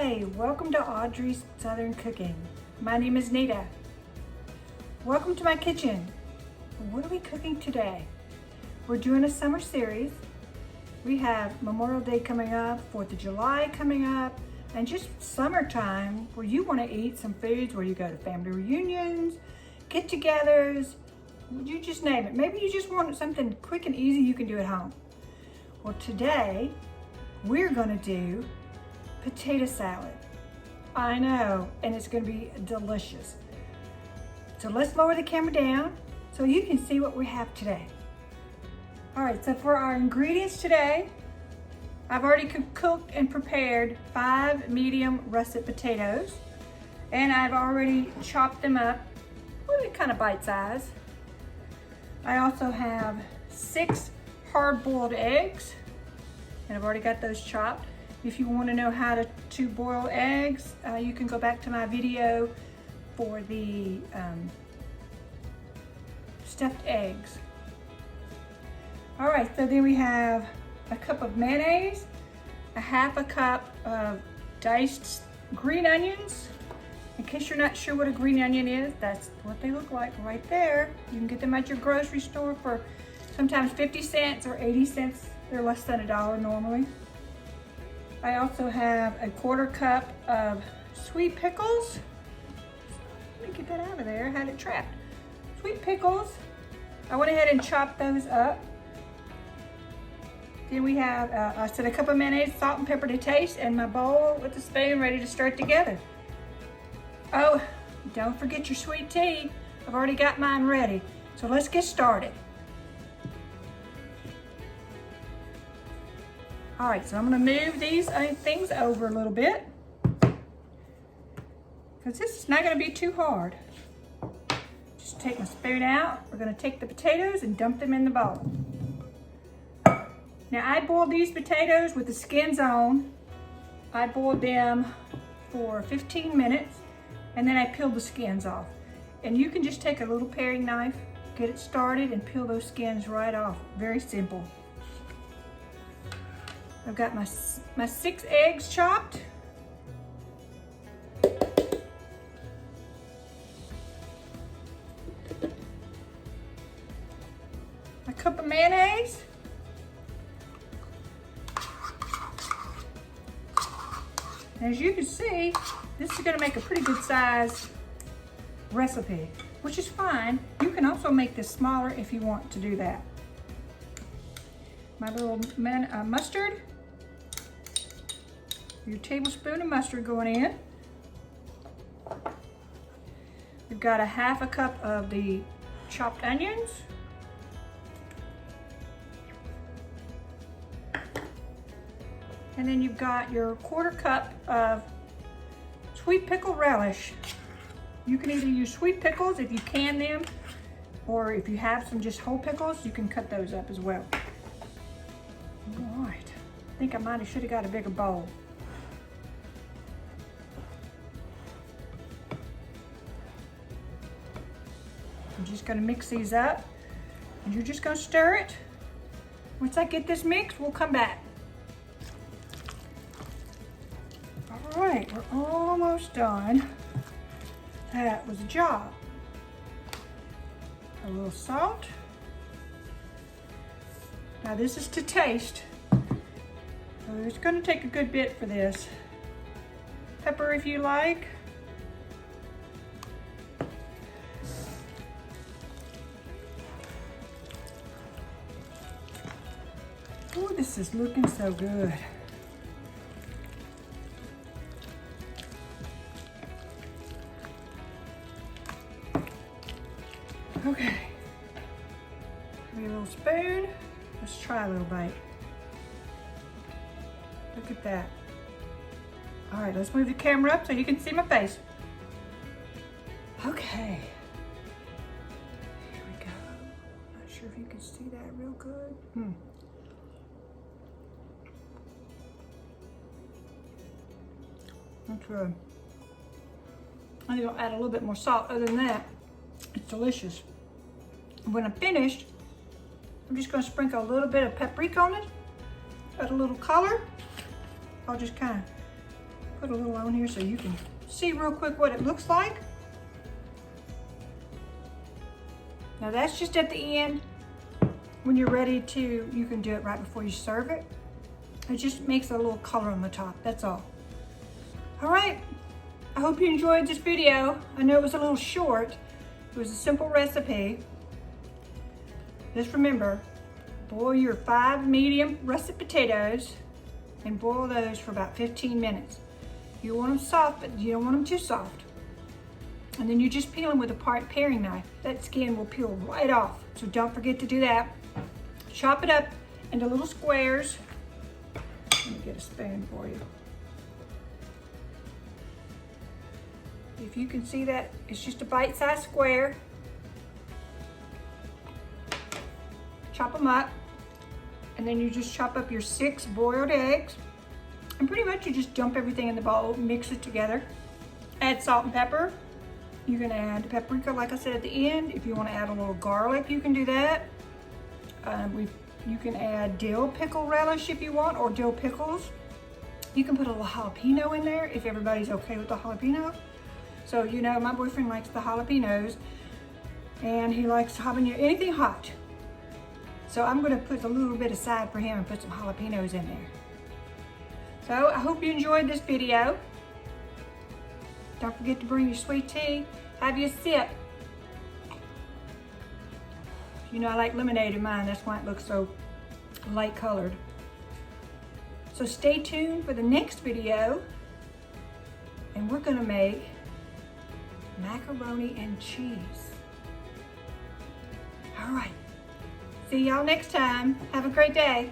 Hey, welcome to Audrey's Southern Cooking. My name is Nita. Welcome to my kitchen. What are we cooking today? We're doing a summer series. We have Memorial Day coming up, 4th of July coming up, and just summertime where you want to eat some foods, where you go to family reunions, get-togethers, you just name it. Maybe you just want something quick and easy you can do at home. Well, today we're going to do potato salad. I know, and it's going to be delicious. So let's lower the camera down so you can see what we have today. All right, so for our ingredients today, I've already cooked and prepared 5 medium russet potatoes, and I've already chopped them up, really kind of bite size. I also have 6 hard-boiled eggs, and I've already got those chopped. If you want to know how to boil eggs, you can go back to my video for the stuffed eggs. All right, so then we have a cup of mayonnaise, a half a cup of diced green onions. In case you're not sure what a green onion is, that's what they look like right there. You can get them at your grocery store for sometimes 50 cents or 80 cents. They're less than $1 normally. I also have a 1/4 cup of sweet pickles. Let me get that out of there, I had it trapped. Sweet pickles. I went ahead and chopped those up. Then we have, I said, a cup of mayonnaise, salt and pepper to taste, and my bowl with the spoon ready to stir it together. Oh, don't forget your sweet tea. I've already got mine ready. So let's get started. All right, so I'm gonna move these things over a little bit because this is not gonna be too hard. Just take my spoon out. We're gonna take the potatoes and dump them in the bowl. Now I boiled these potatoes with the skins on. I boiled them for 15 minutes and then I peeled the skins off. And you can just take a little paring knife, get it started and peel those skins right off. Very simple. I've got my 6 eggs chopped. A cup of mayonnaise. As you can see, this is going to make a pretty good size recipe, which is fine. You can also make this smaller if you want to do that. My little mustard. Your tablespoon of mustard going in. We've got a half a cup of the chopped onions. And then you've got your 1/4 cup of sweet pickle relish. You can either use sweet pickles if you can them, or if you have some just whole pickles, you can cut those up as well. All right, I think I should have got a bigger bowl. I'm just gonna mix these up, and you're just gonna stir it. Once I get this mixed, we'll come back. All right, we're almost done. That was a job. A little salt. Now this is to taste. So it's gonna take a good bit for this. Pepper if you like. Oh, this is looking so good. Okay, give me a little spoon. Let's try a little bite. Look at that. All right, let's move the camera up so you can see my face. Okay, here we go. Not sure if you can see that real good. That's good. I think I'll add a little bit more salt. Other than that, it's delicious. When I'm finished, I'm just going to sprinkle a little bit of paprika on it, add a little color. I'll just kind of put a little on here so you can see real quick what it looks like. Now that's just at the end. When you're ready to, you can do it right before you serve it. It just makes a little color on the top, that's all. All right, I hope you enjoyed this video. I know it was a little short. It was a simple recipe. Just remember, boil your 5 medium russet potatoes and boil those for about 15 minutes. You want them soft, but you don't want them too soft. And then you just peel them with a paring knife. That skin will peel right off, so don't forget to do that. Chop it up into little squares. Let me get a spoon for you. If you can see that, it's just a bite-sized square. Chop them up, and then you just chop up your 6 boiled eggs. And pretty much you just dump everything in the bowl, mix it together. Add salt and pepper. You can add paprika, like I said, at the end. If you want to add a little garlic, you can do that. You can add dill pickle relish if you want, or dill pickles. You can put a little jalapeno in there if everybody's okay with the jalapeno. So, you know, my boyfriend likes the jalapenos, and he likes habanero, anything hot. So I'm gonna put a little bit aside for him and put some jalapenos in there. So I hope you enjoyed this video. Don't forget to bring your sweet tea. Have you a sip. You know, I like lemonade in mine. That's why it looks so light colored. So stay tuned for the next video. And we're gonna make macaroni and cheese. All right. See y'all next time. Have a great day.